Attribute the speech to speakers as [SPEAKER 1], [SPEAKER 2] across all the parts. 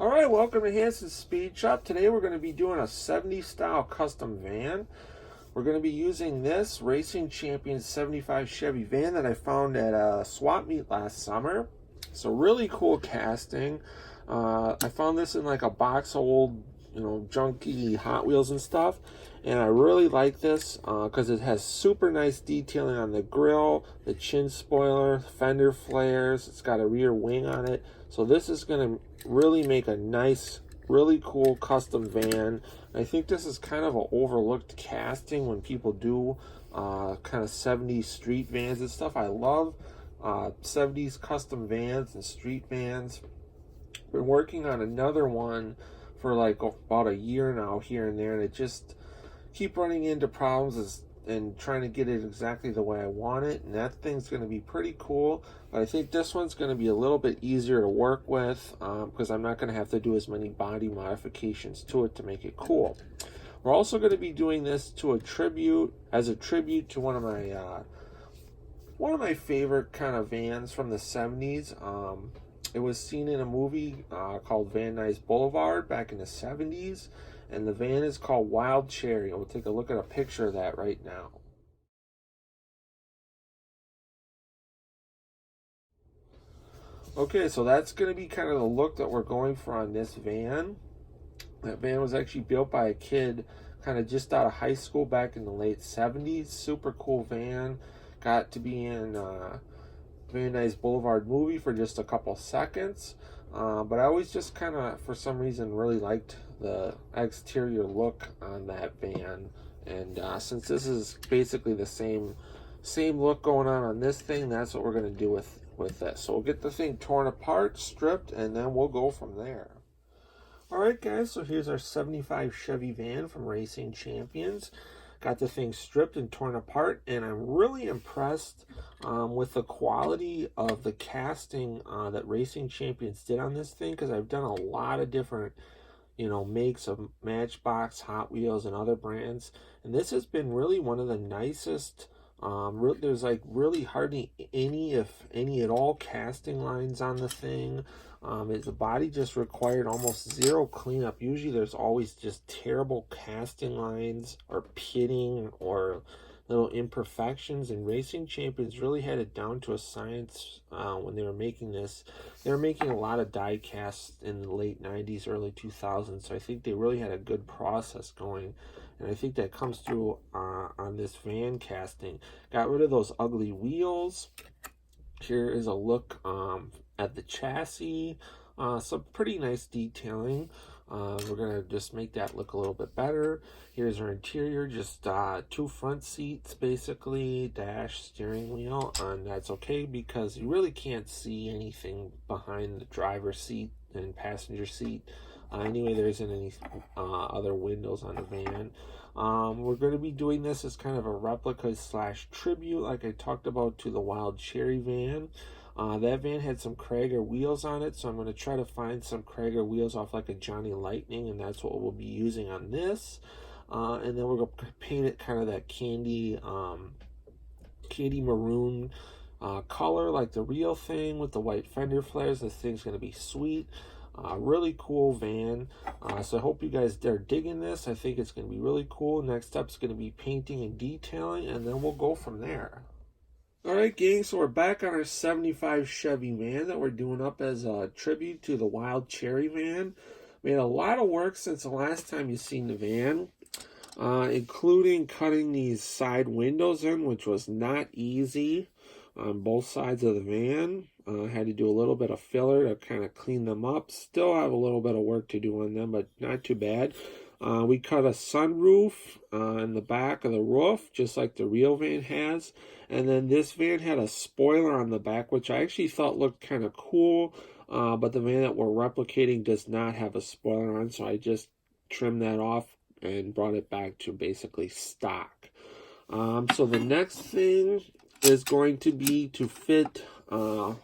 [SPEAKER 1] Alright, welcome to Hansen Speed Shop. Today we're going to be doing a 70s style custom van. We're going to be using this Racing Champion 75 Chevy van that I found at a swap meet last summer. It's a really cool casting. I found this in like a box of old, junky Hot Wheels and stuff. And I really like this because it has super nice detailing on the grille, the chin spoiler, fender flares. It's got a rear wing on it. So this is going to really make a nice, really cool custom van. I think this is kind of an overlooked casting when people do kind of 70s street vans and stuff. I love 70s custom vans and street vans. Been working on another one for like about a year now here and there, and it just keep running into problems and trying to get it exactly the way I want it, and that thing's going to be pretty cool. But I think this one's going to be a little bit easier to work with because I'm not going to have to do as many body modifications to it to make it cool. We're also going to be doing this as a tribute to one of my favorite kind of vans from the 70s. It was seen in a movie called Nuys Blvd back in the 70s. And the van is called Wild Cherry. We'll take a look at a picture of that right now. Okay, so that's going to be kind of the look that we're going for on this van. That van was actually built by a kid kind of just out of high school back in the late 70s. Super cool van. Got to be in Van Nuys Blvd movie for just a couple seconds. But I always just kind of, for some reason, really liked the exterior look on that van. And since this is basically the same look going on this thing, that's what we're going to do with this. So we'll get the thing torn apart, stripped, and then we'll go from there. Alright guys, so here's our 75 Chevy van from Racing Champions. Got the thing stripped and torn apart, and I'm really impressed with the quality of the casting that Racing Champions did on this thing, because I've done a lot of different makes of Matchbox, Hot Wheels, and other brands, and this has been really one of the nicest. There's like really hardly any, if any at all, casting lines on the thing. The body just required almost zero cleanup. Usually there's always just terrible casting lines or pitting or little imperfections, and Racing Champions really had it down to a science when they were making this. They were making a lot of die casts in the late 90s, early 2000s, so I think they really had a good process going, and I think that comes through on this van casting. Got rid of those ugly wheels. Here is a look at the chassis. Some pretty nice detailing. We're going to just make that look a little bit better. Here's our interior, just two front seats, basically, dash, steering wheel, and that's okay because you really can't see anything behind the driver's seat and passenger seat. Anyway, there isn't any other windows on the van. We're going to be doing this as kind of a replica / tribute, like I talked about, to the Wild Cherry van. That van had some Krager wheels on it, so I'm going to try to find some Krager wheels off like a Johnny Lightning, and that's what we'll be using on this. And then we're going to paint it kind of that candy maroon color like the real thing with the white fender flares. This thing's going to be sweet. Really cool van. So I hope you guys are digging this. I think it's going to be really cool. Next up is going to be painting and detailing, and then we'll go from there. Alright gang, so we're back on our 75 Chevy van that we're doing up as a tribute to the Wild Cherry van. Made a lot of work since the last time you've seen the van, including cutting these side windows in, which was not easy on both sides of the van. Had to do a little bit of filler to kind of clean them up. Still have a little bit of work to do on them, but not too bad. We cut a sunroof in the back of the roof, just like the real van has. And then this van had a spoiler on the back, which I actually thought looked kind of cool. But the van that we're replicating does not have a spoiler on, so I just trimmed that off and brought it back to basically stock. So the next thing is going to be to fit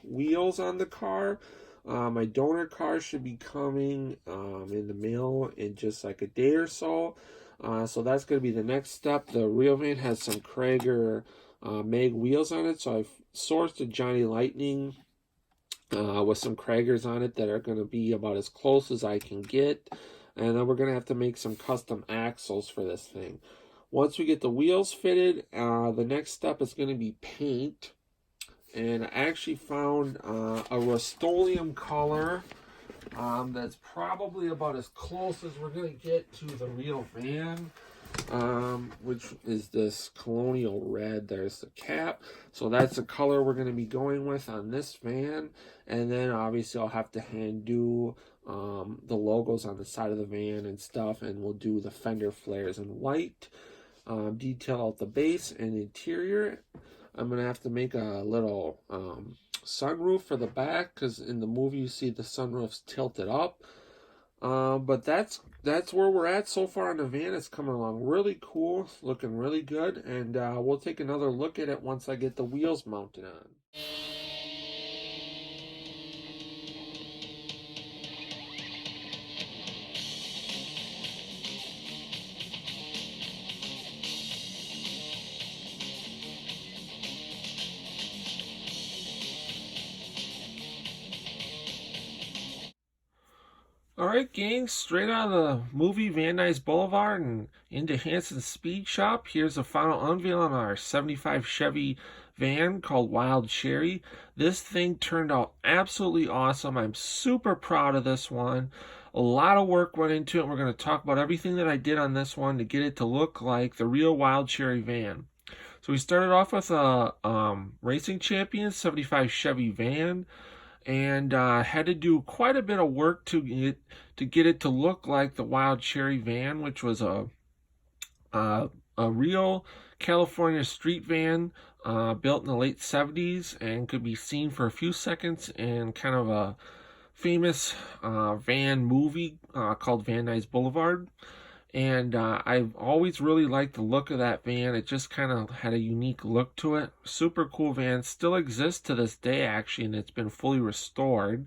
[SPEAKER 1] wheels on the car. My donor car should be coming in the mail in just like a day or so. So that's going to be the next step. The real van has some Krager mag wheels on it, so I've sourced a Johnny Lightning with some Kragers on it that are going to be about as close as I can get. And then we're going to have to make some custom axles for this thing. Once we get the wheels fitted, the next step is going to be paint. And I actually found a Rust-Oleum color that's probably about as close as we're going to get to the real van, which is this colonial red. There's the cap. So that's the color we're going to be going with on this van. And then obviously I'll have to hand do the logos on the side of the van and stuff. And we'll do the fender flares in white. Detail out the base and interior. I'm going to have to make a little sunroof for the back, because in the movie you see the sunroof's tilted up. But that's where we're at so far in the van. It's coming along really cool, looking really good, and we'll take another look at it once I get the wheels mounted on. Alright gang, straight out of the movie Van Nuys Blvd and into Hansen's Speed Shop. Here's the final unveil on our 75 Chevy van called Wild Cherry. This thing turned out absolutely awesome. I'm super proud of this one. A lot of work went into it. We're going to talk about everything that I did on this one to get it to look like the real Wild Cherry van. So we started off with a Racing Champion 75 Chevy van. And had to do quite a bit of work to get it to look like the Wild Cherry van, which was a real California street van built in the late 70s and could be seen for a few seconds in kind of a famous van movie called Van Nuys Blvd. And I've always really liked the look of that van. It just kind of had a unique look to it. Super cool van. Still exists to this day, actually, and it's been fully restored.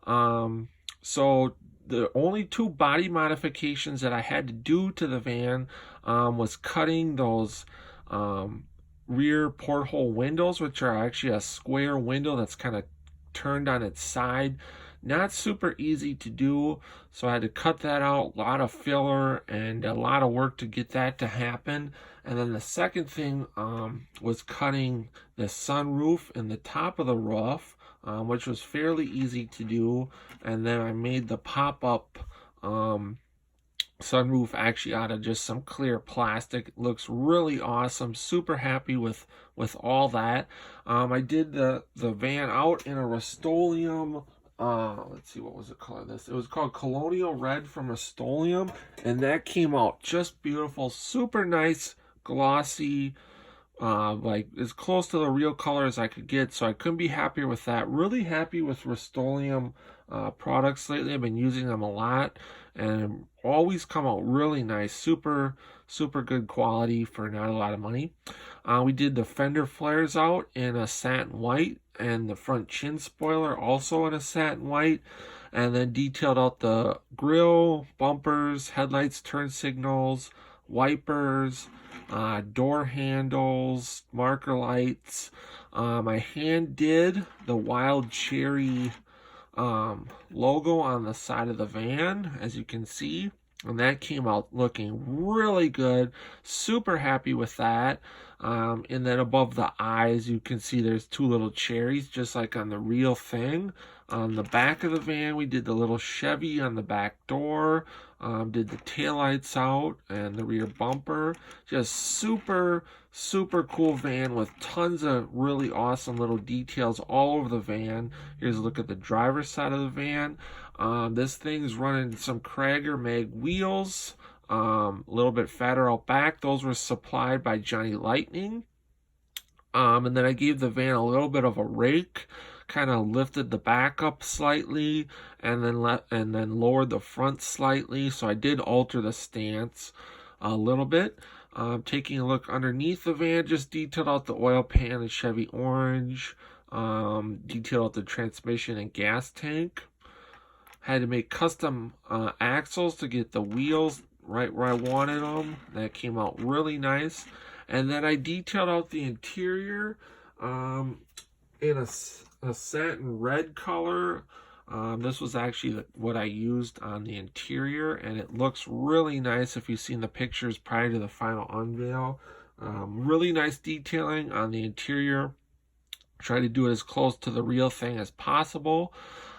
[SPEAKER 1] So the only two body modifications that I had to do to the van was cutting those rear porthole windows, which are actually a square window that's kind of turned on its side. Not super easy to do, so I had to cut that out. A lot of filler and a lot of work to get that to happen. And then the second thing was cutting the sunroof and the top of the roof, which was fairly easy to do. And then I made the pop-up sunroof actually out of just some clear plastic. It looks really awesome. Super happy with all that. I did the van out in a Rust-Oleum. Let's see, what was the color of this? It was called Colonial Red from Rust-Oleum, and that came out just beautiful. Super nice, glossy, like as close to the real color as I could get, so I couldn't be happier with that. Really happy with Rust-Oleum products lately. I've been using them a lot, and always come out really nice. Super good quality for not a lot of money. We did the fender flares out in a satin white, and the front chin spoiler also in a satin white, and then detailed out the grille, bumpers, headlights, turn signals, wipers, door handles, marker lights. I hand did the Wild Cherry logo on the side of the van, as you can see, and that came out looking really good. Super happy with that. And then above the eyes, you can see there's two little cherries, just like on the real thing. On the back of the van, we did the little Chevy on the back door, did the taillights out and the rear bumper. Just super cool van with tons of really awesome little details all over the van. Here's a look at the driver's side of the van. This thing's running some Krager mag wheels, a little bit fatter out back. Those were supplied by Johnny Lightning. And then I gave the van a little bit of a rake, kind of lifted the back up slightly, and then lowered the front slightly. So I did alter the stance a little bit. Taking a look underneath the van, just detailed out the oil pan and Chevy orange, detailed out the transmission and gas tank. Had to make custom axles to get the wheels right where I wanted them. That came out really nice. And then I detailed out the interior in a satin red color. This was actually what I used on the interior, and it looks really nice if you've seen the pictures prior to the final unveil. Really nice detailing on the interior. Try to do it as close to the real thing as possible.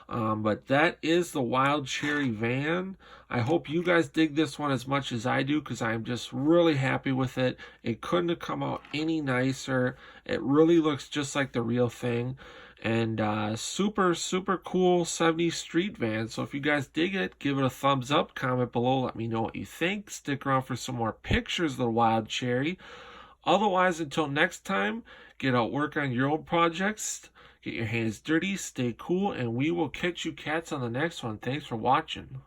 [SPEAKER 1] But that is the Wild Cherry van. I hope you guys dig this one as much as I do, because I'm just really happy with it. It couldn't have come out any nicer. It really looks just like the real thing. And super, super cool 70s street van. So if you guys dig it, give it a thumbs up, comment below, let me know what you think. Stick around for some more pictures of the Wild Cherry. Otherwise, until next time, get out, work on your own projects, get your hands dirty, stay cool, and we will catch you cats on the next one. Thanks for watching.